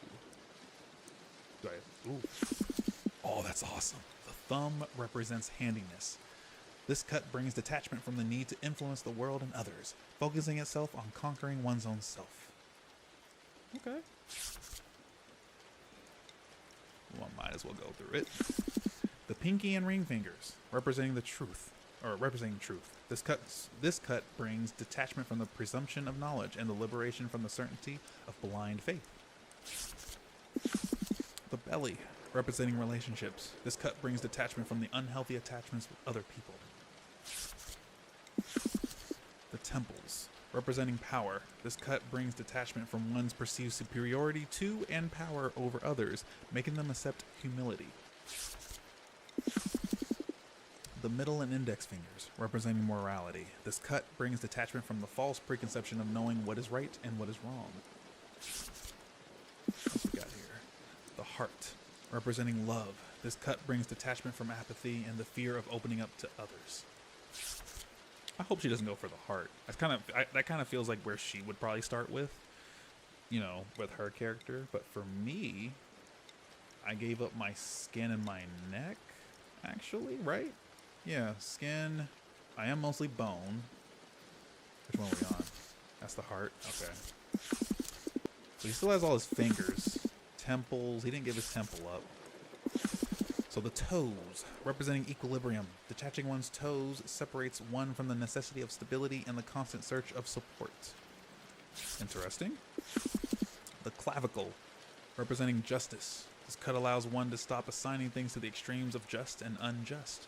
Oh, that's awesome. The thumb represents handiness. This cut brings detachment from the need to influence the world and others, focusing itself on conquering one's own self. Okay. One might as well go through it. The pinky and ring fingers, representing truth. This cut brings detachment from the presumption of knowledge and the liberation from the certainty of blind faith. The belly, representing relationships. This cut brings detachment from the unhealthy attachments with other people. The temples, representing power. This cut brings detachment from one's perceived superiority to and power over others, making them accept humility. The middle and index fingers, representing morality. This cut brings detachment from the false preconception of knowing what is right and what is wrong. What we got here? The heart, representing love. This cut brings detachment from apathy and the fear of opening up to others. I hope she doesn't go for the heart. That kind of feels like where she would probably start with, with her character. But for me, I gave up my skin and my neck, actually, right? Yeah, skin. I am mostly bone. Which one are we on? That's the heart. Okay. So he still has all his fingers. Temples. He didn't give his temple up. So the toes, representing equilibrium. Detaching one's toes separates one from the necessity of stability and the constant search of support. Interesting. The clavicle, representing justice. This cut allows one to stop assigning things to the extremes of just and unjust.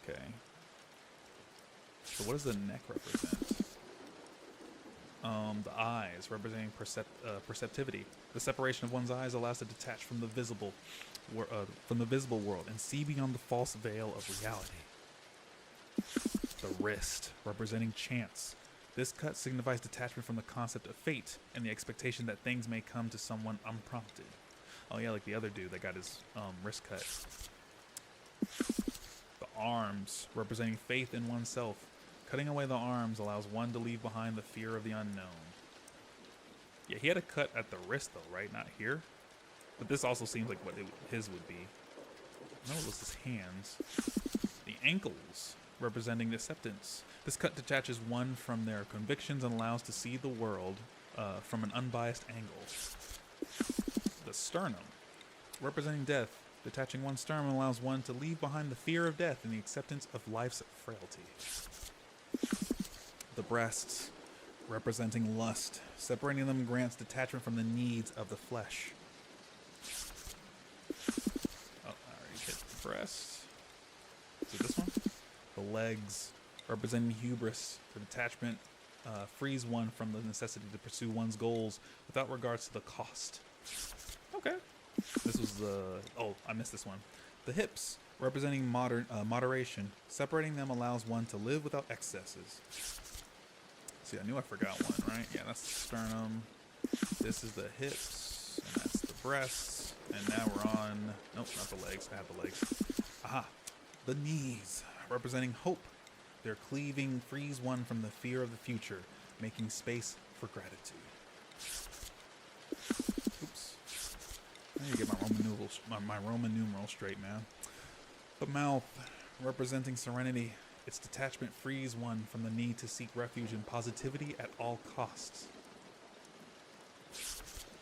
Okay. So what does the neck represent? The eyes, representing perceptivity. The separation of one's eyes allows to detach from the visible world and see beyond the false veil of reality. The wrist, representing chance. This cut signifies detachment from the concept of fate and the expectation that things may come to someone unprompted. Oh yeah, like the other dude that got his wrist cut. The arms, representing faith in oneself. Cutting away the arms allows one to leave behind the fear of the unknown. Yeah, he had a cut at the wrist though, right? Not here. But this also seems like what his would be. No, it was his hands. The ankles, representing acceptance. This cut detaches one from their convictions and allows to see the world from an unbiased angle. The sternum, representing death. Detaching one's sternum allows one to leave behind the fear of death and the acceptance of life's frailty. The breasts, representing lust. Separating them grants detachment from the needs of the flesh. Oh, I already hit the breast. Is it this one? The legs, representing hubris. The detachment frees one from the necessity to pursue one's goals without regards to the cost. Okay. This was the... Oh, I missed this one. The hips, representing moderation. Separating them allows one to live without excesses. See, I knew I forgot one, right? Yeah, that's the sternum. This is the hips, and that's the breasts. And now we're on, nope, not the legs. I have the legs. Aha, the knees, representing hope. Their cleaving frees one from the fear of the future, making space for gratitude. Oops. I need to get my Roman numerals straight, man. The mouth, representing serenity. Its detachment frees one from the need to seek refuge in positivity at all costs.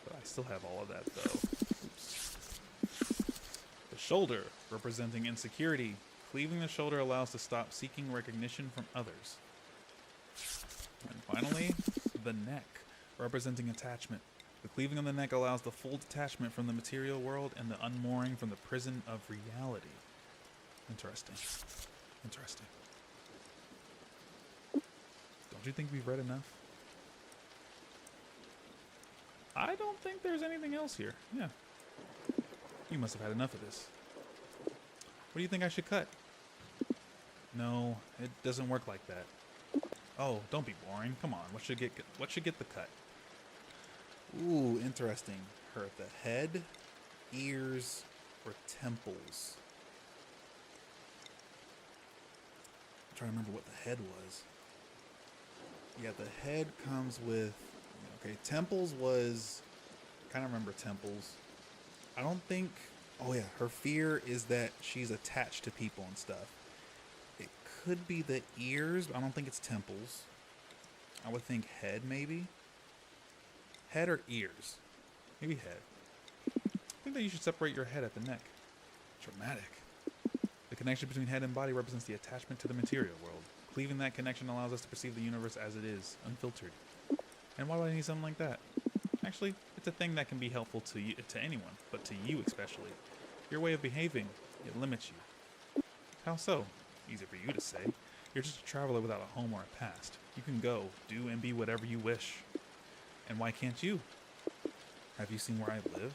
But I still have all of that, though. Oops. The shoulder, representing insecurity. Cleaving the shoulder allows to stop seeking recognition from others. And finally, the neck, representing attachment. The cleaving of the neck allows the full detachment from the material world and the unmooring from the prison of reality. Interesting. Interesting. Don't you think we've read enough? I don't think there's anything else here. Yeah. You must have had enough of this. What do you think I should cut? No, it doesn't work like that. Oh, don't be boring. Come on. What should get the cut? Ooh, interesting. Her at the head, ears, or temples. I'm trying to remember what the head was. Yeah, the head comes with... Okay, temples was... I kind of remember temples. I don't think... Oh yeah, her fear is that she's attached to people and stuff. It could be the ears, but I don't think it's temples. I would think head, maybe. Head or ears? Maybe head. I think that you should separate your head at the neck. Dramatic. The connection between head and body represents the attachment to the material world. Cleaving that connection allows us to perceive the universe as it is, unfiltered. And why would I need something like that? Actually, it's a thing that can be helpful to you, to anyone, but to you especially. Your way of behaving, it limits you. How so? Easy for you to say. You're just a traveler without a home or a past. You can go, do, and be whatever you wish. And why can't you? Have you seen where I live?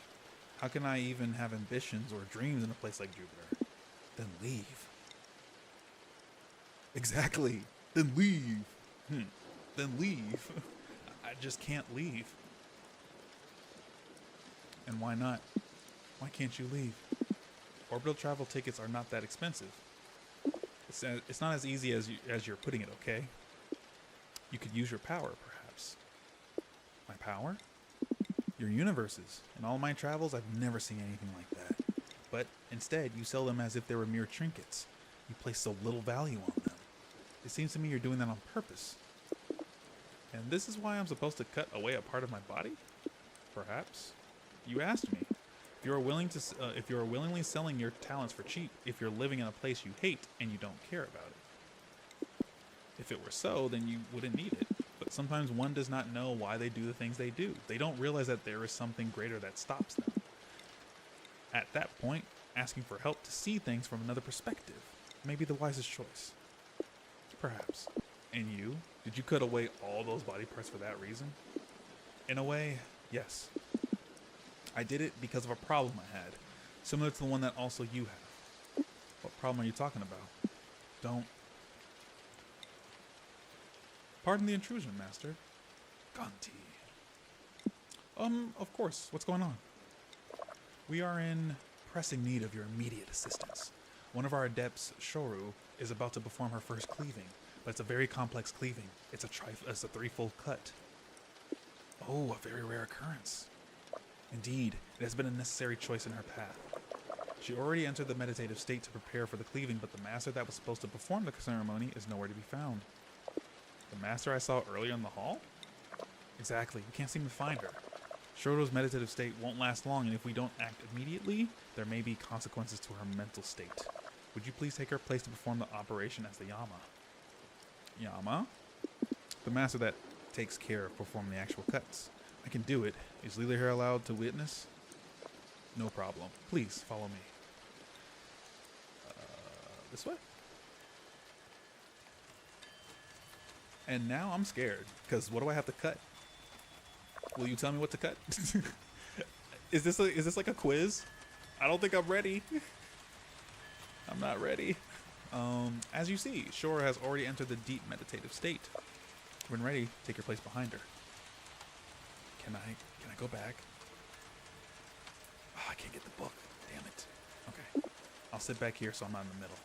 How can I even have ambitions or dreams in a place like Jupiter? Then leave. Exactly. Then leave. Then leave. I just can't leave. And why not? Why can't you leave? Orbital travel tickets are not that expensive. It's not as easy as you're putting it, okay? You could use your power, perhaps. My power? Your universes. In all my travels, I've never seen anything like that. But instead, you sell them as if they were mere trinkets. You place so little value on them. It seems to me you're doing that on purpose. And this is why I'm supposed to cut away a part of my body? Perhaps. You asked me. If you are willingly selling your talents for cheap, if you're living in a place you hate and you don't care about it. If it were so, then you wouldn't need it. But sometimes one does not know why they do the things they do. They don't realize that there is something greater that stops them. At that point, asking for help to see things from another perspective may be the wisest choice. Perhaps. And you? Did you cut away all those body parts for that reason? In a way, yes. I did it because of a problem I had, similar to the one that also you have. What problem are you talking about? Don't. Pardon the intrusion, Master. Ganti. Of course. What's going on? We are in pressing need of your immediate assistance. One of our adepts, Shoru, is about to perform her first cleaving, but it's a very complex cleaving. It's a threefold cut. Oh, a very rare occurrence. Indeed, it has been a necessary choice in her path. She already entered the meditative state to prepare for the cleaving, but the master that was supposed to perform the ceremony is nowhere to be found. The master I saw earlier in the hall? Exactly, we can't seem to find her. Shoto's meditative state won't last long, and if we don't act immediately, there may be consequences to her mental state. Would you please take her place to perform the operation as the Yama? Yama? The master that takes care of performing the actual cuts. I can do it. Is Leela here allowed to witness? No problem. Please, follow me. This way? And now I'm scared, because what do I have to cut? Will you tell me what to cut? Is this like a quiz? I don't think I'm ready. I'm not ready. As you see, Shora has already entered the deep meditative state. When ready, take your place behind her. Can I go back? Oh, I can't get the book. Damn it. Okay. I'll sit back here so I'm not in the middle.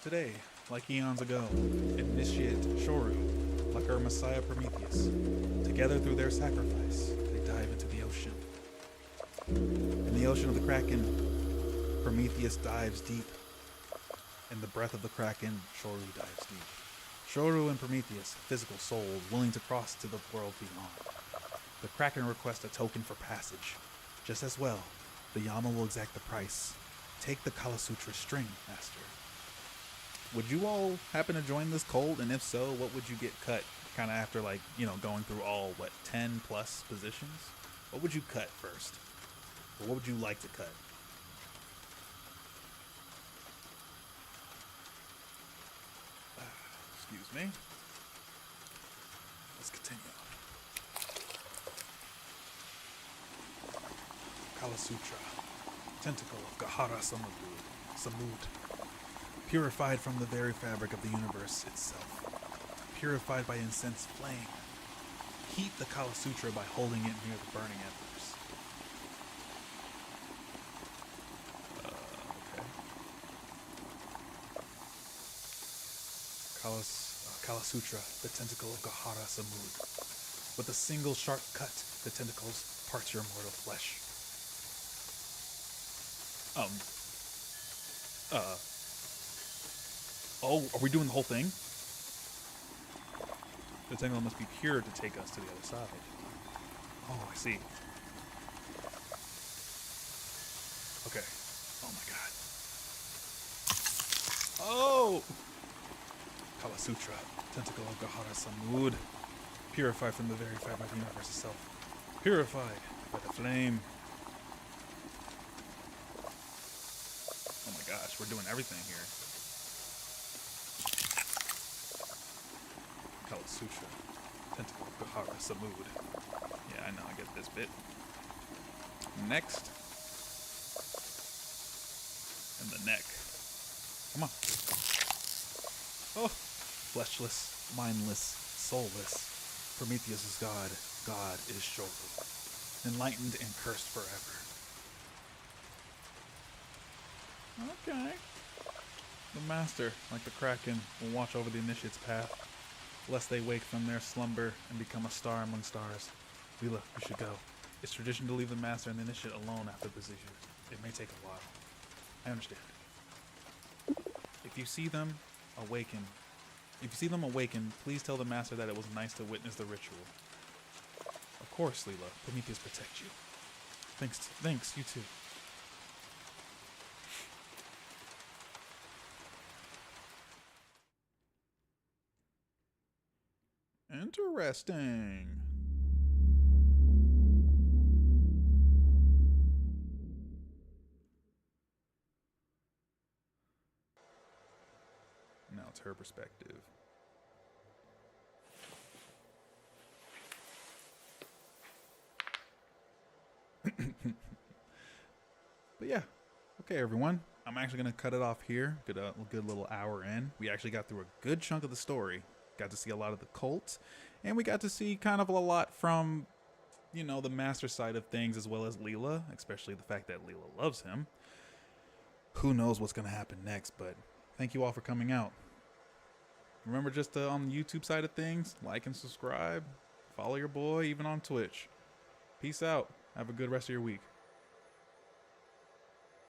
Today, like eons ago, initiate Shoru, like our messiah Prometheus. Together through their sacrifice, they dive into the ocean. In the ocean of the Kraken, Prometheus dives deep. In the breath of the Kraken, Shoru dives deep. Shoru and Prometheus, physical souls, willing to cross to the world beyond. The Kraken requests a token for passage. Just as well, the Yama will exact the price. Take the Kala Sutra string, Master. Would you all happen to join this cult? And if so, what would you get cut? Kind of after, like, you know, going through all, 10 plus positions? What would you cut first? Or what would you like to cut? Excuse me. Let's continue. Kala Sutra. Tentacle of Gahara Samud. Purified from the very fabric of the universe itself. Purified by incense flame. Heat the Kala Sutra by holding it near the burning embers. Okay. Kala Sutra, the tentacle of Gahara Samud. With a single sharp cut, the tentacles part your mortal flesh. Oh, are we doing the whole thing? The tentacle must be pure to take us to the other side. Oh, I see. Okay. Oh my god. Oh! Kala Sutra, tentacle of Gahara Samud. Purified from the very fabric of the universe itself. Purified by the flame. Oh my gosh, we're doing everything here. Kala Sutra, tentacle of Gahara Samud. Yeah, I know, I get this bit. Next. And the neck. Come on. Oh, fleshless, mindless, soulless. Prometheus is God. God is Shoru. Enlightened and cursed forever. Okay. The Master, like the Kraken, will watch over the initiate's path, lest they wake from their slumber and become a star among stars. Leela, we should go. It's tradition to leave the Master and the initiate alone after the procedure. It may take a while. I understand. If you see them awaken, please tell the Master that it was nice to witness the ritual. Of course, Leela. Prometheus protect you. Thanks, you too. Interesting. Now it's her perspective. But yeah, okay, everyone. I'm actually going to cut it off here. Get a good little hour in. We actually got through a good chunk of the story. Got to see a lot of the cult, and we got to see kind of a lot from, you know, the Master side of things, as well as Leela, especially the fact that Leela loves him. Who knows what's going to happen next, but thank you all for coming out. Remember, just on the YouTube side of things, like and subscribe, follow your boy, even on Twitch. Peace out. Have a good rest of your week.